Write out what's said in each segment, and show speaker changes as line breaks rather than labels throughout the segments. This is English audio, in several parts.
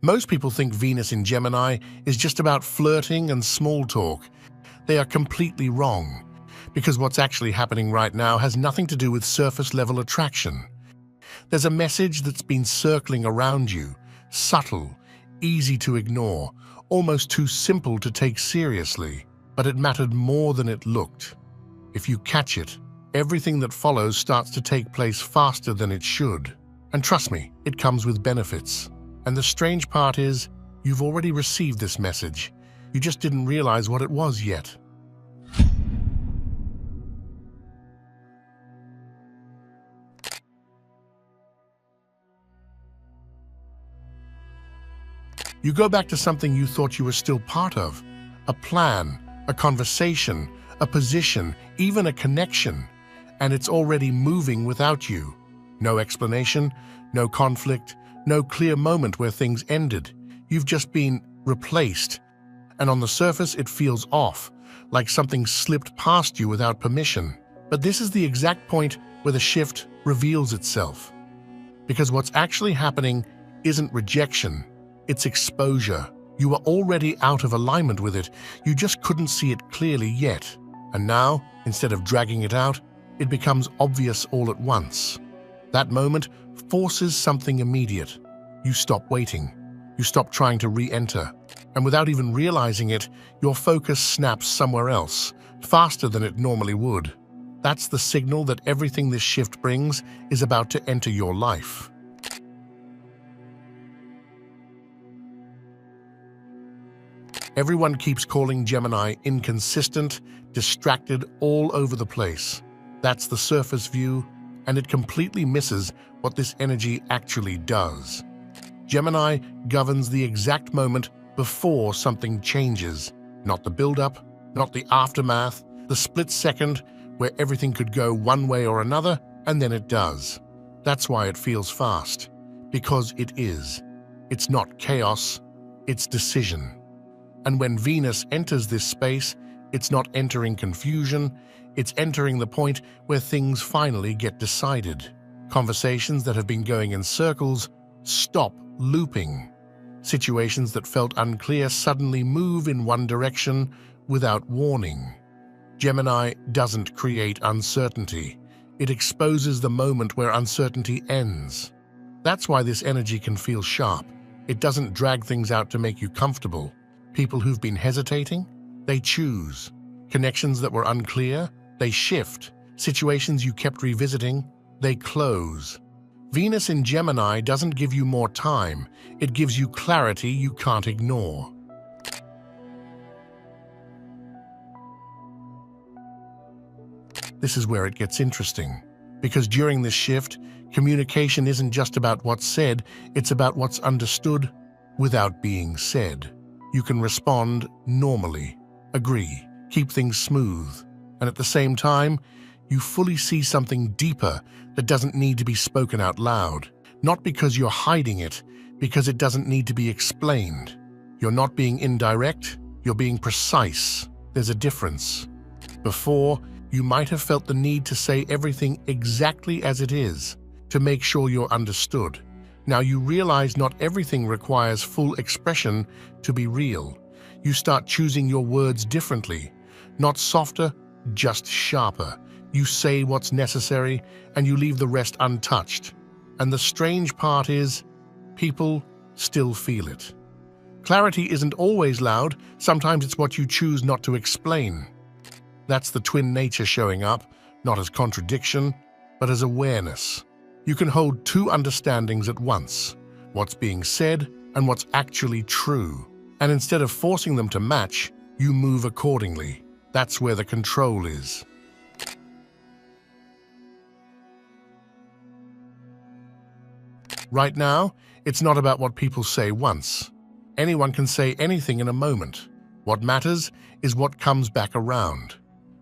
Most people think Venus in Gemini is just about flirting and small talk. They are completely wrong, because what's actually happening right now has nothing to do with surface-level attraction. There's a message that's been circling around you, subtle, easy to ignore, almost too simple to take seriously, but it mattered more than it looked. If you catch it, everything that follows starts to take place faster than it should. And trust me, it comes with benefits. And the strange part is, you've already received this message. You just didn't realize what it was yet. You go back to something you thought you were still part of. A plan, a conversation, a position, even a connection. And it's already moving without you. No explanation, no conflict, no clear moment where things ended. You've just been replaced. And on the surface, it feels off, like something slipped past you without permission. But this is the exact point where the shift reveals itself. Because what's actually happening isn't rejection, it's exposure. You were already out of alignment with it. You just couldn't see it clearly yet. And now, instead of dragging it out, it becomes obvious all at once. That moment forces something immediate. You stop waiting. You stop trying to re-enter. And without even realizing it, your focus snaps somewhere else, faster than it normally would. That's the signal that everything this shift brings is about to enter your life. Everyone keeps calling Gemini inconsistent, distracted, all over the place. That's the surface view, and it completely misses what this energy actually does. Gemini governs the exact moment before something changes, not the build-up, not the aftermath, the split second where everything could go one way or another, and then it does. That's why it feels fast, because it is. It's not chaos, it's decision. And when Venus enters this space, it's not entering confusion, it's entering the point where things finally get decided. Conversations that have been going in circles stop looping. Situations that felt unclear suddenly move in one direction without warning. Gemini doesn't create uncertainty. It exposes the moment where uncertainty ends. That's why this energy can feel sharp. It doesn't drag things out to make you comfortable. People who've been hesitating, they choose. Connections that were unclear, they shift. Situations you kept revisiting, they close. Venus in Gemini doesn't give you more time. It gives you clarity you can't ignore. This is where it gets interesting. Because during this shift, communication isn't just about what's said, it's about what's understood without being said. You can respond normally, agree, keep things smooth, and at the same time, you fully see something deeper that doesn't need to be spoken out loud. Not because you're hiding it, because it doesn't need to be explained. You're not being indirect, you're being precise. There's a difference. Before, you might have felt the need to say everything exactly as it is, to make sure you're understood. Now you realize not everything requires full expression to be real. You start choosing your words differently, not softer, just sharper. You say what's necessary, and you leave the rest untouched. And the strange part is, people still feel it. Clarity isn't always loud, sometimes it's what you choose not to explain. That's the twin nature showing up, not as contradiction, but as awareness. You can hold two understandings at once, what's being said and what's actually true. And instead of forcing them to match, you move accordingly. That's where the control is. Right now, it's not about what people say once. Anyone can say anything in a moment. What matters is what comes back around.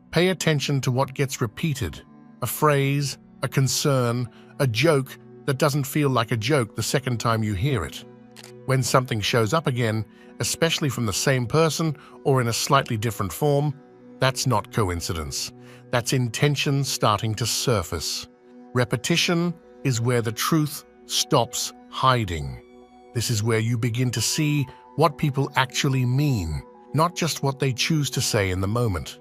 Pay attention to what gets repeated. A phrase, a concern, a joke that doesn't feel like a joke the second time you hear it. When something shows up again, especially from the same person or in a slightly different form, that's not coincidence. That's intention starting to surface. Repetition is where the truth stops hiding. This is where you begin to see what people actually mean, not just what they choose to say in the moment.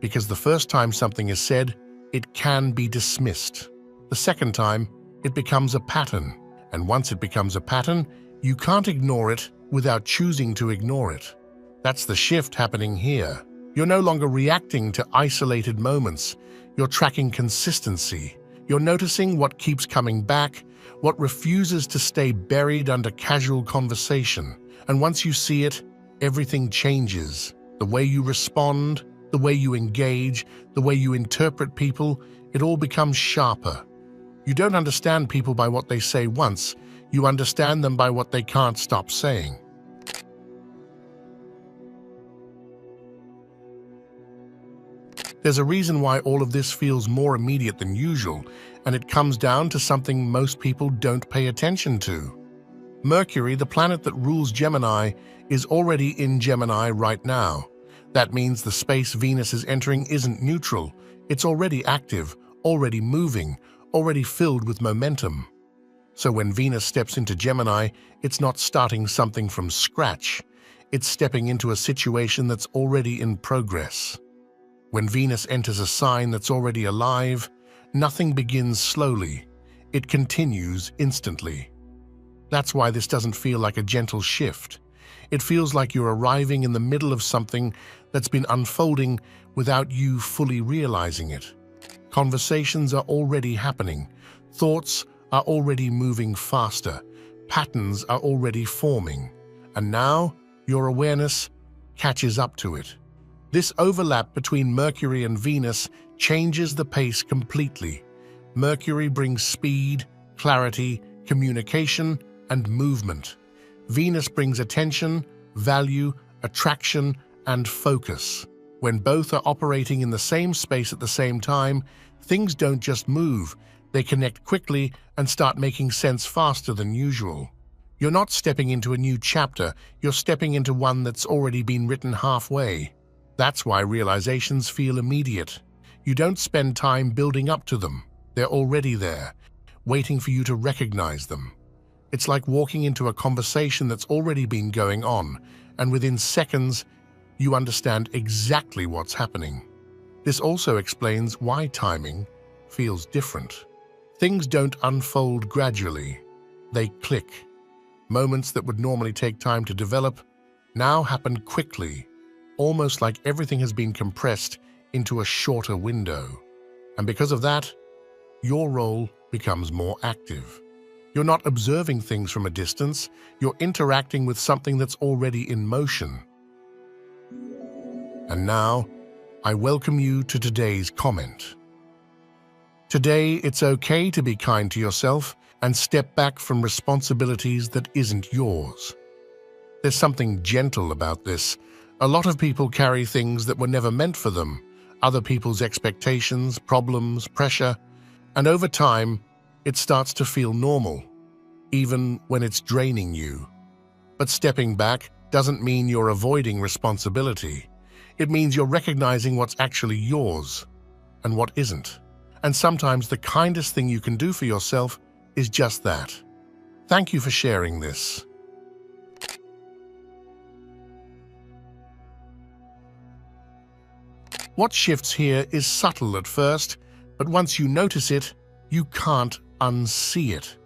Because the first time something is said, it can be dismissed. The second time, it becomes a pattern. And once it becomes a pattern, you can't ignore it without choosing to ignore it. That's the shift happening here. You're no longer reacting to isolated moments. You're tracking consistency. You're noticing what keeps coming back, what refuses to stay buried under casual conversation. And once you see it, everything changes. The way you respond, the way you engage, the way you interpret people, it all becomes sharper. You don't understand people by what they say once, you understand them by what they can't stop saying. There's a reason why all of this feels more immediate than usual, and it comes down to something most people don't pay attention to. Mercury, the planet that rules Gemini, is already in Gemini right now. That means the space Venus is entering isn't neutral. It's already active, already moving, already filled with momentum. So when Venus steps into Gemini, it's not starting something from scratch. It's stepping into a situation that's already in progress. When Venus enters a sign that's already alive, nothing begins slowly. It continues instantly. That's why this doesn't feel like a gentle shift. It feels like you're arriving in the middle of something that's been unfolding without you fully realizing it. Conversations are already happening. Thoughts are already moving faster. Patterns are already forming. And now, your awareness catches up to it. This overlap between Mercury and Venus changes the pace completely. Mercury brings speed, clarity, communication, and movement. Venus brings attention, value, attraction, and focus. When both are operating in the same space at the same time, things don't just move, they connect quickly and start making sense faster than usual. You're not stepping into a new chapter, you're stepping into one that's already been written halfway. That's why realizations feel immediate. You don't spend time building up to them. They're already there, waiting for you to recognize them. It's like walking into a conversation that's already been going on, and within seconds, you understand exactly what's happening. This also explains why timing feels different. Things don't unfold gradually. They click. Moments that would normally take time to develop now happen quickly, almost like everything has been compressed into a shorter window. And because of that, your role becomes more active. You're not observing things from a distance, you're interacting with something that's already in motion. And now, I welcome you to today's comment. Today, it's okay to be kind to yourself and step back from responsibilities that isn't yours. There's something gentle about this. A lot of people carry things that were never meant for them, other people's expectations, problems, pressure, and over time, it starts to feel normal, even when it's draining you. But stepping back doesn't mean you're avoiding responsibility. It means you're recognizing what's actually yours and what isn't. And sometimes the kindest thing you can do for yourself is just that. Thank you for sharing this. What shifts here is subtle at first, but once you notice it, you can't unsee it.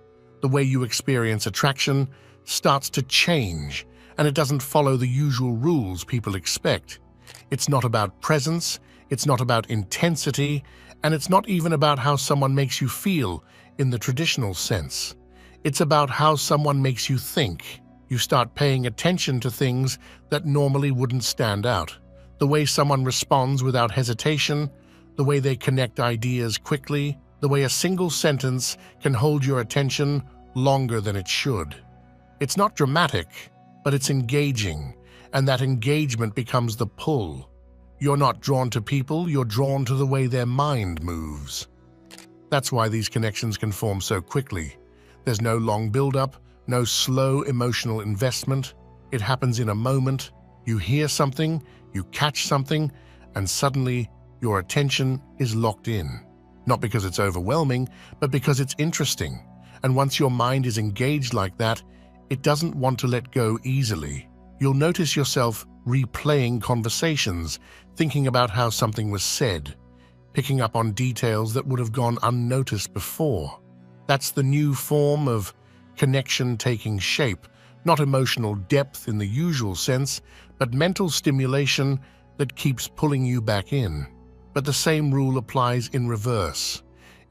The way you experience attraction starts to change, and it doesn't follow the usual rules people expect. It's not about presence, it's not about intensity, and it's not even about how someone makes you feel in the traditional sense. It's about how someone makes you think. You start paying attention to things that normally wouldn't stand out. The way someone responds without hesitation, the way they connect ideas quickly, the way a single sentence can hold your attention longer than it should. It's not dramatic, but it's engaging, and that engagement becomes the pull. You're not drawn to people, you're drawn to the way their mind moves. That's why these connections can form so quickly. There's no long build-up, no slow emotional investment. It happens in a moment. You hear something, you catch something, and suddenly your attention is locked in. Not because it's overwhelming, but because it's interesting. And once your mind is engaged like that, It doesn't want to let go easily. You'll notice yourself replaying conversations, thinking about how something was said, picking up on details that would have gone unnoticed before. That's the new form of connection taking shape, not emotional depth in the usual sense, but mental stimulation that keeps pulling you back in. But the same rule applies in reverse.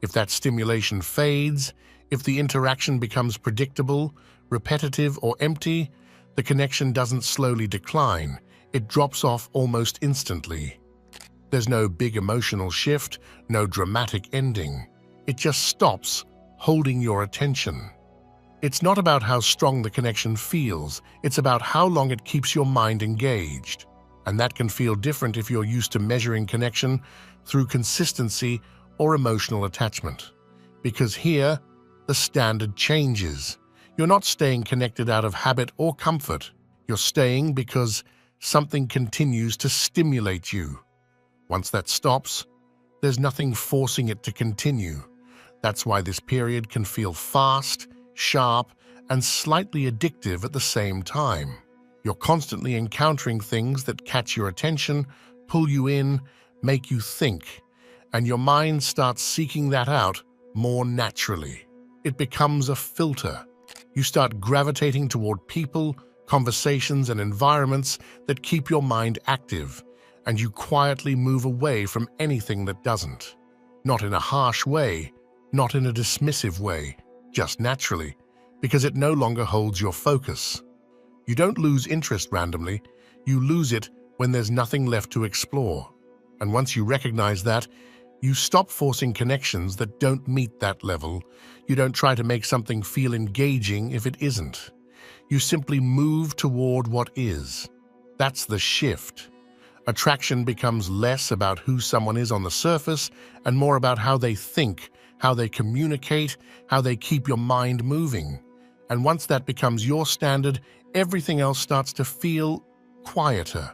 If that stimulation fades, if the interaction becomes predictable, repetitive, or empty, the connection doesn't slowly decline. It drops off almost instantly. There's no big emotional shift, no dramatic ending. It just stops, holding your attention. It's not about how strong the connection feels, it's about how long it keeps your mind engaged. And that can feel different if you're used to measuring connection through consistency or emotional attachment. Because here, the standard changes. You're not staying connected out of habit or comfort. You're staying because something continues to stimulate you. Once that stops, there's nothing forcing it to continue. That's why this period can feel fast, sharp, and slightly addictive at the same time. You're constantly encountering things that catch your attention, pull you in, make you think, and your mind starts seeking that out more naturally. It becomes a filter. You start gravitating toward people, conversations, and environments that keep your mind active, and you quietly move away from anything that doesn't. Not in a harsh way, not in a dismissive way, just naturally, because it no longer holds your focus. You don't lose interest randomly, you lose it when there's nothing left to explore. And once you recognize that, you stop forcing connections that don't meet that level. You don't try to make something feel engaging if it isn't. You simply move toward what is. That's the shift. Attraction becomes less about who someone is on the surface and more about how they think, how they communicate, how they keep your mind moving. And once that becomes your standard, everything else starts to feel quieter.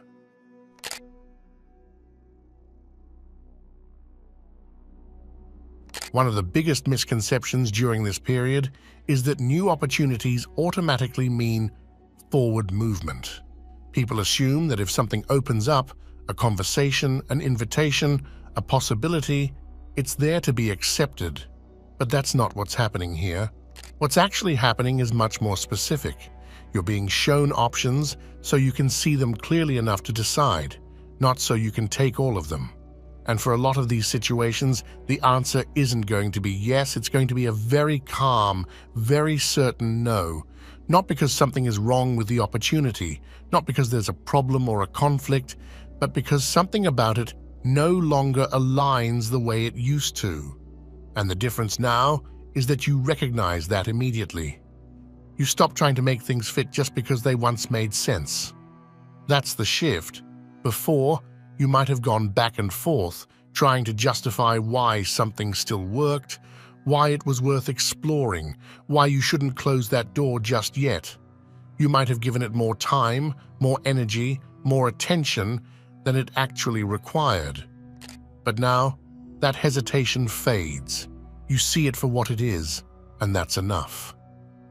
One of the biggest misconceptions during this period is that new opportunities automatically mean forward movement. People assume that if something opens up, a conversation, an invitation, a possibility, it's there to be accepted. But that's not what's happening here. What's actually happening is much more specific. You're being shown options so you can see them clearly enough to decide, not so you can take all of them. And for a lot of these situations, the answer isn't going to be yes, it's going to be a very calm, very certain no. Not because something is wrong with the opportunity, not because there's a problem or a conflict, but because something about it no longer aligns the way it used to. And the difference now is that you recognize that immediately. You stop trying to make things fit just because they once made sense. That's the shift. Before, you might have gone back and forth, trying to justify why something still worked, why it was worth exploring, why you shouldn't close that door just yet. You might have given it more time, more energy, more attention than it actually required. But now, that hesitation fades. You see it for what it is, and that's enough.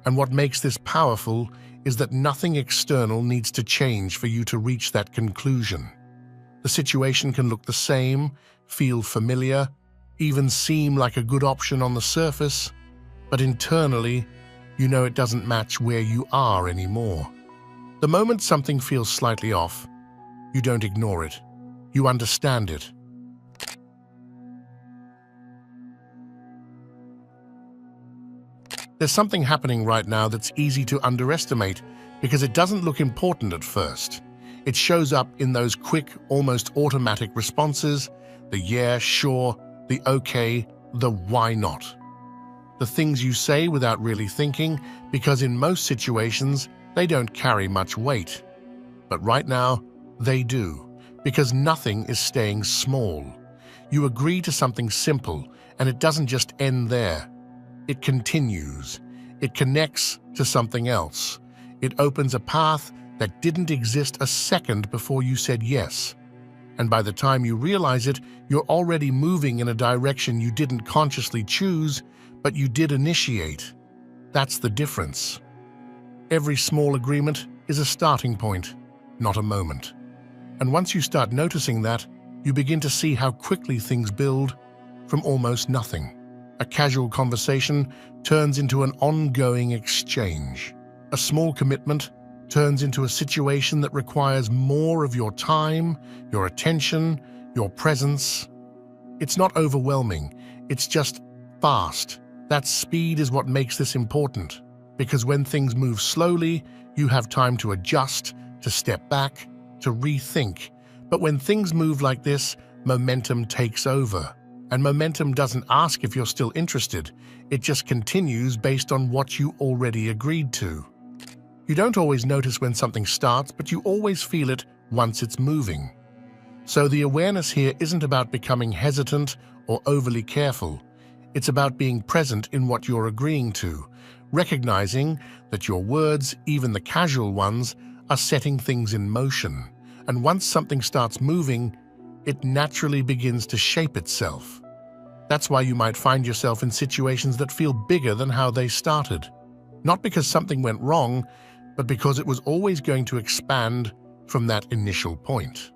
And what makes this powerful is that nothing external needs to change for you to reach that conclusion. The situation can look the same, feel familiar, even seem like a good option on the surface, but internally, you know it doesn't match where you are anymore. The moment something feels slightly off, you don't ignore it. You understand it. There's something happening right now that's easy to underestimate because it doesn't look important at first. It shows up in those quick, almost automatic responses, the yeah, sure, the okay, the why not. The things you say without really thinking, because in most situations, they don't carry much weight. But right now, they do, because nothing is staying small. You agree to something simple, and it doesn't just end there. It continues. It connects to something else. It opens a path that didn't exist a second before you said yes. And by the time you realize it, you're already moving in a direction you didn't consciously choose, but you did initiate. That's the difference. Every small agreement is a starting point, not a moment. And once you start noticing that, you begin to see how quickly things build from almost nothing. A casual conversation turns into an ongoing exchange. A small commitment turns into a situation that requires more of your time, your attention, your presence. It's not overwhelming, it's just fast. That speed is what makes this important, because when things move slowly, you have time to adjust, to step back, to rethink. But when things move like this, momentum takes over. And momentum doesn't ask if you're still interested, it just continues based on what you already agreed to. You don't always notice when something starts, but you always feel it once it's moving. So the awareness here isn't about becoming hesitant or overly careful. It's about being present in what you're agreeing to, recognizing that your words, even the casual ones, are setting things in motion. And once something starts moving, it naturally begins to shape itself. That's why you might find yourself in situations that feel bigger than how they started. Not because something went wrong, but because it was always going to expand from that initial point.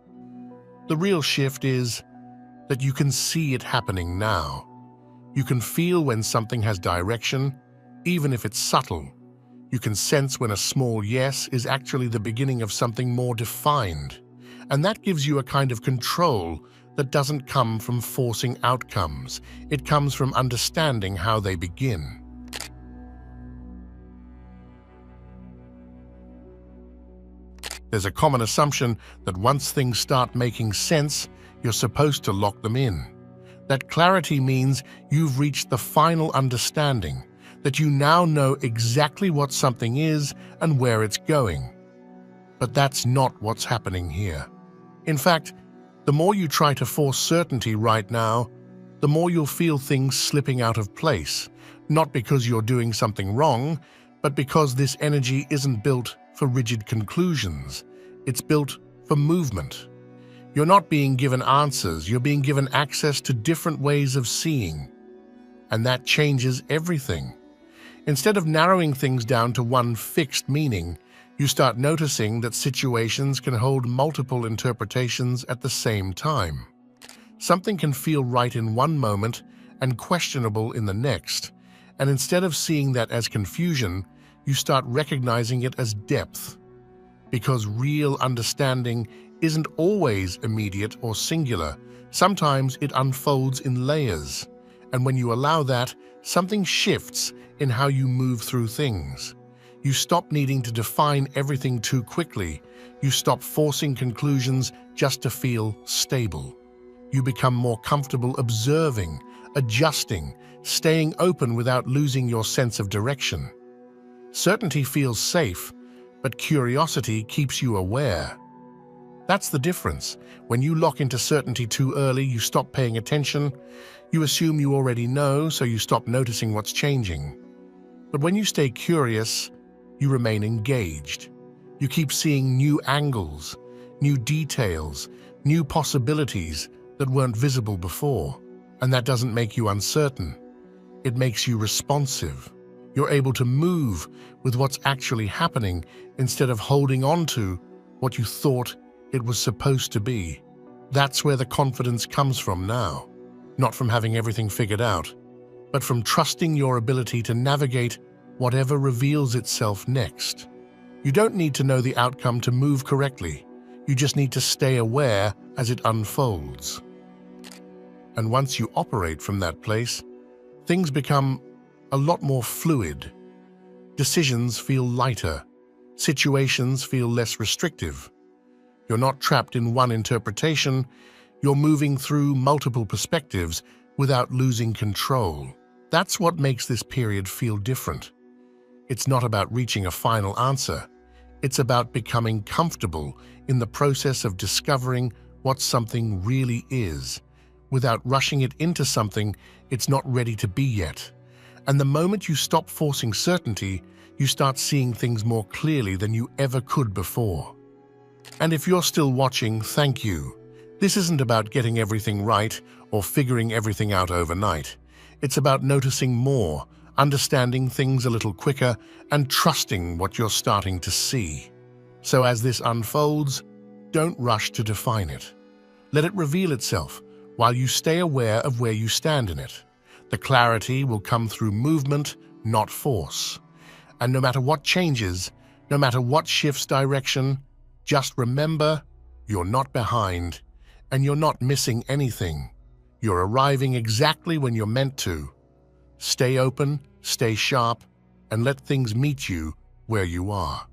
The real shift is that you can see it happening now. You can feel when something has direction, even if it's subtle. You can sense when a small yes is actually the beginning of something more defined. And that gives you a kind of control that doesn't come from forcing outcomes. It comes from understanding how they begin. There's a common assumption that once things start making sense, you're supposed to lock them in. That clarity means you've reached the final understanding, that you now know exactly what something is and where it's going. But that's not what's happening here. In fact, the more you try to force certainty right now, the more you'll feel things slipping out of place, not because you're doing something wrong, but because this energy isn't built for rigid conclusions. It's built for movement. You're not being given answers, you're being given access to different ways of seeing. And that changes everything. Instead of narrowing things down to one fixed meaning, you start noticing that situations can hold multiple interpretations at the same time. Something can feel right in one moment and questionable in the next, and instead of seeing that as confusion, you start recognizing it as depth. Because real understanding isn't always immediate or singular. Sometimes it unfolds in layers, and when you allow that, something shifts in how you move through things. You stop needing to define everything too quickly. You stop forcing conclusions just to feel stable. You become more comfortable observing, adjusting, staying open without losing your sense of direction. Certainty feels safe, but curiosity keeps you aware. That's the difference. When you lock into certainty too early, you stop paying attention. You assume you already know, so you stop noticing what's changing. But when you stay curious, you remain engaged. You keep seeing new angles, new details, new possibilities that weren't visible before. And that doesn't make you uncertain. It makes you responsive. You're able to move with what's actually happening instead of holding on to what you thought it was supposed to be. That's where the confidence comes from now. Not from having everything figured out, but from trusting your ability to navigate whatever reveals itself next. You don't need to know the outcome to move correctly. You just need to stay aware as it unfolds. And once you operate from that place, things become a lot more fluid. Decisions feel lighter. Situations feel less restrictive. You're not trapped in one interpretation. You're moving through multiple perspectives without losing control. That's what makes this period feel different. It's not about reaching a final answer. It's about becoming comfortable in the process of discovering what something really is, without rushing it into something it's not ready to be yet. And the moment you stop forcing certainty, you start seeing things more clearly than you ever could before. And if you're still watching, thank you. This isn't about getting everything right or figuring everything out overnight. It's about noticing more, understanding things a little quicker, and trusting what you're starting to see. So as this unfolds, don't rush to define it. Let it reveal itself while you stay aware of where you stand in it. The clarity will come through movement, not force. And no matter what changes, no matter what shifts direction, just remember, you're not behind, and you're not missing anything. You're arriving exactly when you're meant to. Stay open, stay sharp, and let things meet you where you are.